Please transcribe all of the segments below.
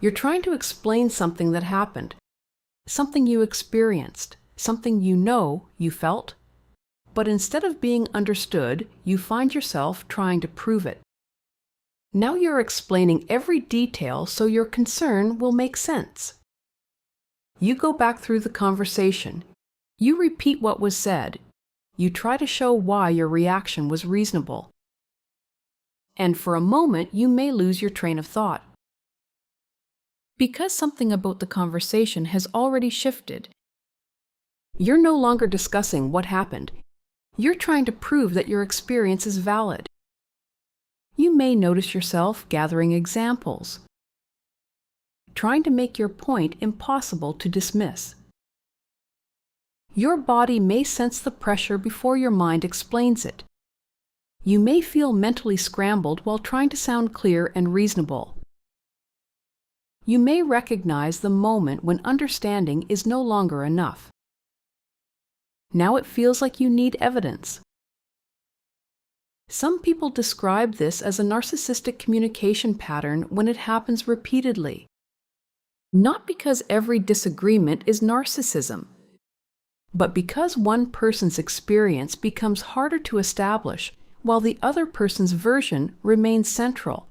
You're trying to explain something that happened, something you experienced, something you felt, but instead of being understood, you find yourself trying to prove it. Now you're explaining every detail so your concern will make sense. You go back through the conversation. You repeat what was said. You try to show why your reaction was reasonable. And for a moment, you may lose your train of thought. Because something about the conversation has already shifted, you're no longer discussing what happened. You're trying to prove that your experience is valid. You may notice yourself gathering examples, trying to make your point impossible to dismiss. Your body may sense the pressure before your mind explains it. You may feel mentally scrambled while trying to sound clear and reasonable. You may recognize the moment when understanding is no longer enough. Now it feels like you need evidence. Some people describe this as a narcissistic communication pattern when it happens repeatedly. Not because every disagreement is narcissism, but because one person's experience becomes harder to establish while the other person's version remains central.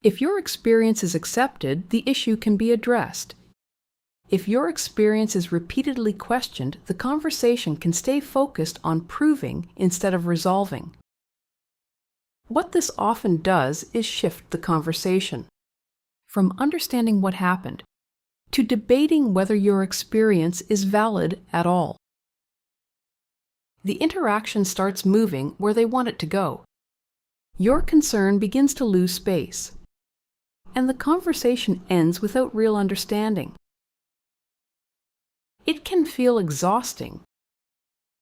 If your experience is accepted, the issue can be addressed. If your experience is repeatedly questioned, the conversation can stay focused on proving instead of resolving. What this often does is shift the conversation from understanding what happened to debating whether your experience is valid at all. The interaction starts moving where they want it to go. Your concern begins to lose space, and the conversation ends without real understanding. It can feel exhausting,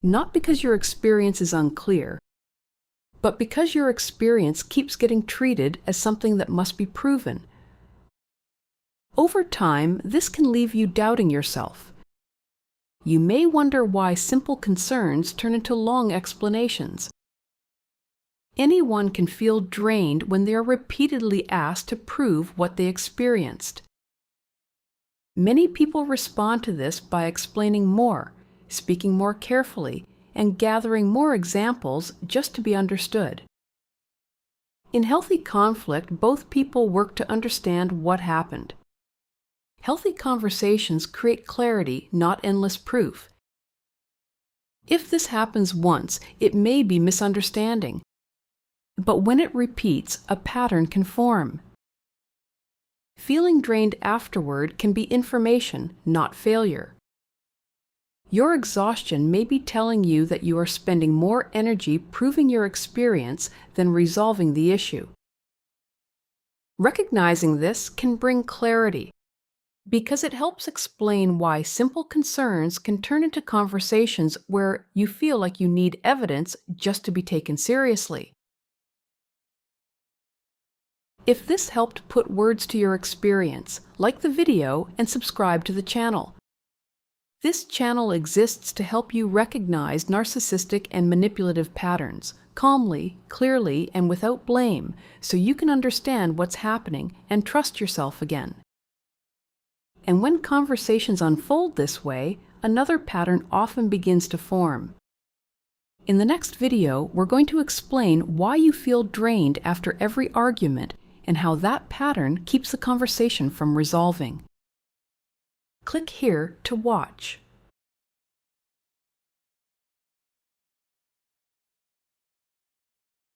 not because your experience is unclear, but because your experience keeps getting treated as something that must be proven. Over time, this can leave you doubting yourself. You may wonder why simple concerns turn into long explanations. Anyone can feel drained when they are repeatedly asked to prove what they experienced. Many people respond to this by explaining more, speaking more carefully, and gathering more examples just to be understood. In healthy conflict, both people work to understand what happened. Healthy conversations create clarity, not endless proof. If this happens once, it may be misunderstanding. But when it repeats, a pattern can form. Feeling drained afterward can be information, not failure. Your exhaustion may be telling you that you are spending more energy proving your experience than resolving the issue. Recognizing this can bring clarity, because it helps explain why simple concerns can turn into conversations where you feel like you need evidence just to be taken seriously. If this helped put words to your experience, like the video and subscribe to the channel. This channel exists to help you recognize narcissistic and manipulative patterns calmly, clearly, and without blame, so you can understand what's happening and trust yourself again. And when conversations unfold this way, another pattern often begins to form. In the next video, we're going to explain why you feel drained after every argument and how that pattern keeps the conversation from resolving. Click here to watch.